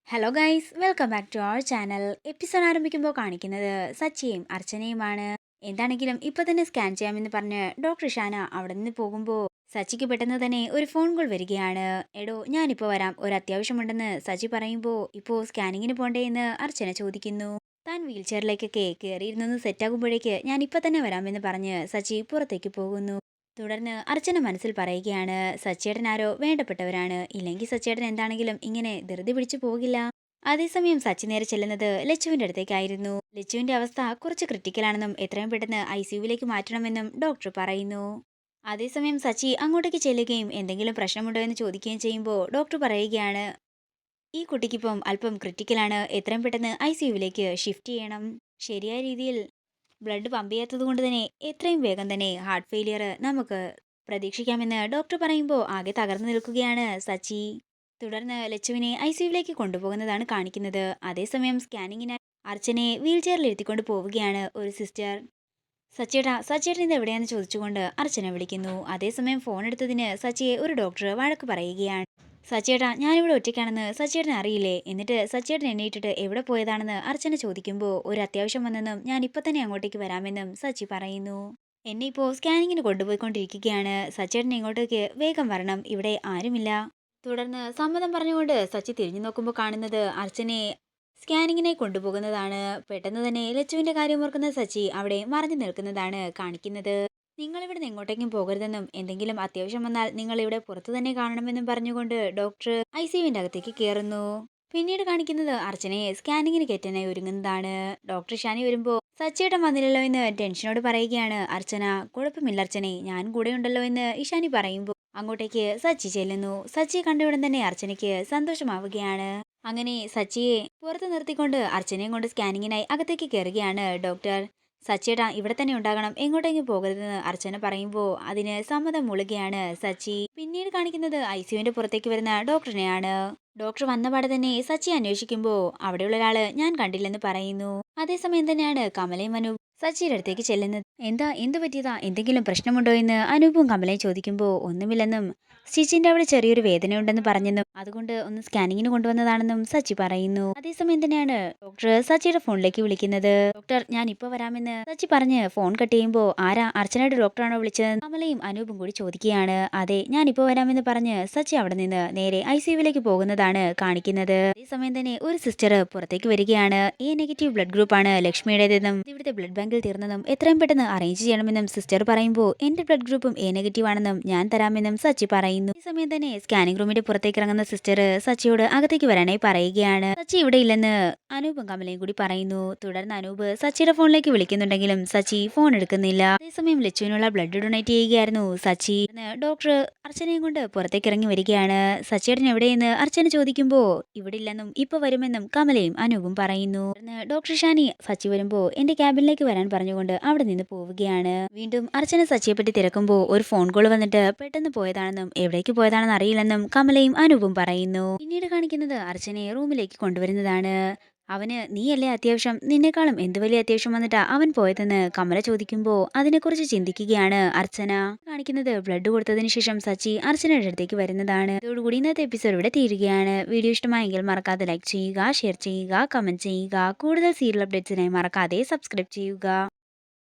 Hello guys, welcome back to our channel. Episode ആരംഭിക്കുമ്പോൾ കാണിക്കുന്നത് സച്ചിയും അർച്ചനയുമാണ്. എന്താണെങ്കിലും ഇപ്പൊ തന്നെ സ്കാൻ ചെയ്യാമെന്ന് പറഞ്ഞ് ഡോക്ടർ ഷാന അവിടെ നിന്ന് പോകുമ്പോൾ സച്ചിക്ക് പെട്ടെന്ന് തന്നെ ഒരു ഫോൺ കോൾ വരികയാണ്. എടോ, ഞാനിപ്പോൾ വരാം, ഒരു അത്യാവശ്യമുണ്ടെന്ന് സച്ചി പറയുമ്പോൾ ഇപ്പോൾ സ്കാനിങ്ങിന് പോണ്ടേ എന്ന് അർച്ചന ചോദിക്കുന്നു. താൻ വീൽ ചെയറിലേക്കൊക്കെ കയറിയിരുന്നൊന്ന് സെറ്റാകുമ്പോഴേക്ക് ഞാൻ ഇപ്പൊ തന്നെ വരാമെന്ന് പറഞ്ഞ് സച്ചി പുറത്തേക്ക് പോകുന്നു. തുടർന്ന് അർച്ചന മനസ്സിൽ പറയുകയാണ്, സച്ചേട്ടൻ ആരോ വേണ്ടപ്പെട്ടവരാണ്, ഇല്ലെങ്കിൽ സച്ചേട്ടൻ എന്താണെങ്കിലും ഇങ്ങനെ ധൃതി പിടിച്ചു പോകില്ല. അതേസമയം സച്ചി നേരെ ചെല്ലുന്നത് ലച്ചുവിന്റെ അടുത്തേക്കായിരുന്നു. ലച്ചുവിന്റെ അവസ്ഥ കുറച്ച് ക്രിട്ടിക്കലാണെന്നും എത്രയും പെട്ടെന്ന് ICUവിലേക്ക് മാറ്റണമെന്നും ഡോക്ടർ പറയുന്നു. അതേസമയം സച്ചി അങ്ങോട്ടേക്ക് ചെല്ലുകയും എന്തെങ്കിലും പ്രശ്നമുണ്ടോ എന്ന് ചോദിക്കുകയും ചെയ്യുമ്പോൾ ഡോക്ടർ പറയുകയാണ്, ഈ കുട്ടിക്കിപ്പം അല്പം ക്രിട്ടിക്കലാണ്, എത്രയും പെട്ടെന്ന് ICUവിലേക്ക് ഷിഫ്റ്റ് ചെയ്യണം. ശരിയായ രീതിയിൽ ബ്ലഡ് പമ്പ് ചെയ്യാത്തത് കൊണ്ട് തന്നെ എത്രയും വേഗം തന്നെ ഹാർട്ട് ഫെയിലിയർ നമുക്ക് പ്രതീക്ഷിക്കാമെന്ന് ഡോക്ടർ പറയുമ്പോൾ ആകെ തകർന്നു നിൽക്കുകയാണ് സച്ചി. തുടർന്ന് ലച്ചുവിനെ ICUവിലേക്ക് കൊണ്ടുപോകുന്നതാണ് കാണിക്കുന്നത്. അതേസമയം സ്കാനിങ്ങിനായി അർച്ചനയെ വീൽ ചെയറിൽ ഇരുത്തിക്കൊണ്ട് പോവുകയാണ് ഒരു സിസ്റ്റർ. സച്ചേട്ടൻ ഇത് എവിടെയാണെന്ന് ചോദിച്ചുകൊണ്ട് അർച്ചന വിളിക്കുന്നു. അതേസമയം ഫോൺ എടുത്തതിന് സച്ചിയെ ഒരു ഡോക്ടർ വഴക്ക് പറയുകയാണ്. സച്ചേട്ടാ, ഞാനിവിടെ ഒറ്റയ്ക്കാണെന്ന് സച്ചേട്ടന് അറിയില്ലേ? എന്നിട്ട് സച്ചേട്ടൻ എണ്ണീട്ടിട്ട് എവിടെ പോയതാണെന്ന് അർച്ചന ചോദിക്കുമ്പോൾ ഒരു അത്യാവശ്യം വന്നെന്നും ഞാൻ ഇപ്പൊ തന്നെ അങ്ങോട്ടേക്ക് വരാമെന്നും സച്ചി പറയുന്നു. എന്നെ ഇപ്പോൾ സ്കാനിങ്ങിന് കൊണ്ടുപോയിക്കൊണ്ടിരിക്കുകയാണ്, സച്ചേട്ടൻ ഇങ്ങോട്ടേക്ക് വേഗം വരണം, ഇവിടെ ആരുമില്ല. തുടർന്ന് സമ്മതം പറഞ്ഞുകൊണ്ട് സച്ചി തിരിഞ്ഞു നോക്കുമ്പോൾ കാണുന്നത് അർച്ചനയെ സ്കാനിങ്ങിനായി കൊണ്ടുപോകുന്നതാണ്. പെട്ടെന്ന് തന്നെ ലച്ചുവിന്റെ കാര്യം ഓർക്കുന്ന സച്ചി അവിടെ മറഞ്ഞു നിൽക്കുന്നതാണ് കാണിക്കുന്നത്. നിങ്ങൾ ഇവിടെ നിന്ന് എങ്ങോട്ടേക്കും പോകരുതെന്നും എന്തെങ്കിലും അത്യാവശ്യം വന്നാൽ നിങ്ങൾ ഇവിടെ പുറത്തു തന്നെ കാണണമെന്നും പറഞ്ഞുകൊണ്ട് ഡോക്ടർ ICUവിന്റെ അകത്തേക്ക് കയറുന്നു. പിന്നീട് കാണിക്കുന്നത് അർച്ചനയെ സ്കാനിങ്ങിന് കയറ്റാനായി ഒരുങ്ങുന്നതാണ്. ഡോക്ടർ ഷാനി വരുമ്പോൾ സച്ചിയേട്ടൻ വന്നില്ലല്ലോ എന്ന് ടെൻഷനോട് പറയുകയാണ് അർച്ചന. കുഴപ്പമില്ല അർച്ചനെ, ഞാൻ കൂടെ ഉണ്ടല്ലോ എന്ന് ഇഷാനി പറയുമ്പോൾ അങ്ങോട്ടേക്ക് സച്ചി ചെല്ലുന്നു. സച്ചിയെ കണ്ടയുടൻ തന്നെ അർച്ചനയ്ക്ക് സന്തോഷമാവുകയാണ്. അങ്ങനെ സച്ചിയെ പുറത്ത് നിർത്തിക്കൊണ്ട് അർച്ചനയും കൊണ്ട് സ്കാനിങ്ങിനായി അകത്തേക്ക് കയറുകയാണ് ഡോക്ടർ. സച്ചിയേട്ടാ, ഇവിടെ തന്നെ ഉണ്ടാകണം, എങ്ങോട്ടെങ്കിലും പോകരുതെന്ന് അർച്ചന പറയുമ്പോൾ അതിന് സമ്മതം മൂളുകയാണ് സച്ചി. പിന്നീട് കാണിക്കുന്നത് ICUവിന്റെ പുറത്തേക്ക് വരുന്ന ഡോക്ടറിനെയാണ്. ഡോക്ടർ വന്നപാടെ തന്നെ സച്ചി അന്വേഷിക്കുമ്പോൾ അവിടെയുള്ള ഒരാള് ഞാൻ കണ്ടില്ലെന്ന് പറയുന്നു. അതേസമയം തന്നെയാണ് കമലയും അനൂപും സച്ചിയുടെ അടുത്തേക്ക് ചെല്ലുന്നത്. എന്ത് പറ്റിയതാ, എന്തെങ്കിലും പ്രശ്നമുണ്ടോ എന്ന് അനൂപും കമലയും ചോദിക്കുമ്പോൾ ഒന്നുമില്ലെന്നും സ്റ്റിച്ചിന്റെ അവിടെ ചെറിയൊരു വേദനയുണ്ടെന്ന് പറഞ്ഞെന്നും അതുകൊണ്ട് ഒന്ന് സ്കാനിങ്ങിന് കൊണ്ടുവന്നതാണെന്നും സച്ചി പറയുന്നു. അതേസമയം തന്നെയാണ് ഡോക്ടർ സച്ചിയുടെ ഫോണിലേക്ക് വിളിക്കുന്നത്. ഡോക്ടർ, ഞാൻ ഇപ്പൊ വരാമെന്ന് സച്ചി പറഞ്ഞ് ഫോൺ കട്ട് ചെയ്യുമ്പോൾ ആരാ, അർച്ചനയുടെ ഡോക്ടറാണോ വിളിച്ചത്? കമലയും അനൂപും കൂടി ചോദിക്കുകയാണ്. അതെ, ഞാൻ ഇപ്പൊ വരാമെന്ന് പറഞ്ഞ് സച്ചി അവിടെ നിന്ന് നേരെ ICUവിലേക്ക് പോകുന്നതാണ് കാണിക്കുന്നത്. അതേസമയം തന്നെ ഒരു സിസ്റ്റർ പുറത്തേക്ക് വരികയാണ്. A- ബ്ലഡ് ഗ്രൂപ്പാണ് ലക്ഷ്മിയുടേതെന്നും ഇവിടുത്തെ ബ്ലഡ് ബാങ്കിൽ തീർന്നതും എത്രയും പെട്ടെന്ന് അറേഞ്ച് ചെയ്യണമെന്നും സിസ്റ്റർ പറയുമ്പോൾ എന്റെ ബ്ലഡ് ഗ്രൂപ്പും A- ആണെന്നും ഞാൻ തരാമെന്നും സച്ചി പറയുന്നു. ഈ സമയം തന്നെ സ്കാനിംഗ് റൂമിന്റെ പുറത്തേക്ക് ഇറങ്ങുന്ന സിസ്റ്റർ സച്ചിയോട് അകത്തേക്ക് വരാനായി പറയുകയാണ്. സച്ചി ഇവിടെ ഇല്ലെന്ന് അനൂപും കമലയും കൂടി പറയുന്നു. തുടർന്ന് അനൂപ് സച്ചിയുടെ ഫോണിലേക്ക് വിളിക്കുന്നുണ്ടെങ്കിലും സച്ചി ഫോൺ എടുക്കുന്നില്ല. അതേസമയം ലച്ചുവിനുള്ള ബ്ലഡ് ഡൊണേറ്റ് ചെയ്യുകയായിരുന്നു സച്ചി. ഡോക്ടർ അർച്ചനയും കൊണ്ട് പുറത്തേക്ക് ഇറങ്ങി വരികയാണ്. സച്ചിയേട്ടൻ എവിടെയെന്ന് അർച്ചന ചോദിക്കുമ്പോൾ ഇവിടെ ഇല്ലെന്നും ഇപ്പൊ വരുമെന്നും കമലയും അനൂപും പറയുന്നു. ഡോക്ടർ ഷാനി സച്ചി വരുമ്പോൾ എന്റെ ക്യാബിനിലേക്ക് വരാൻ പറഞ്ഞുകൊണ്ട് അവിടെ നിന്ന് പോവുകയാണ്. വീണ്ടും അർച്ചന സച്ചിയെ പറ്റി തിരക്കുമ്പോൾ ഒരു ഫോൺ കോൾ വന്നിട്ട് പെട്ടെന്ന് പോയതാണെന്നും എവിടേക്ക് പോയതാണെന്ന് അറിയില്ലെന്നും കമലയും അനൂപും പറയുന്നു. പിന്നീട് കാണിക്കുന്നത് അർച്ചനയെ റൂമിലേക്ക് കൊണ്ടുവരുന്നതാണ്. അവന് നീയല്ലേ അത്യാവശ്യം, നിന്നെക്കാളും എന്ത് വലിയ അത്യാവശ്യം വന്നിട്ടാ അവൻ പോയതെന്ന് കമല ചോദിക്കുമ്പോൾ അതിനെക്കുറിച്ച് ചിന്തിക്കുകയാണ് അർച്ചന. കാണിക്കുന്നത് ബ്ലഡ് കൊടുത്തതിന് ശേഷം സച്ചി അർച്ചനയുടെ അടുത്തേക്ക് വരുന്നതാണ്. ഇതോടുകൂടി ഇന്നത്തെ എപ്പിസോഡ് ഇവിടെ തീരുകയാണ്. വീഡിയോ ഇഷ്ടമായെങ്കിൽ മറക്കാതെ ലൈക്ക് ചെയ്യുക, ഷെയർ ചെയ്യുക, കമന്റ് ചെയ്യുക. കൂടുതൽ സീരിയൽ അപ്ഡേറ്റ്സിനായി മറക്കാതെ സബ്സ്ക്രൈബ് ചെയ്യുക.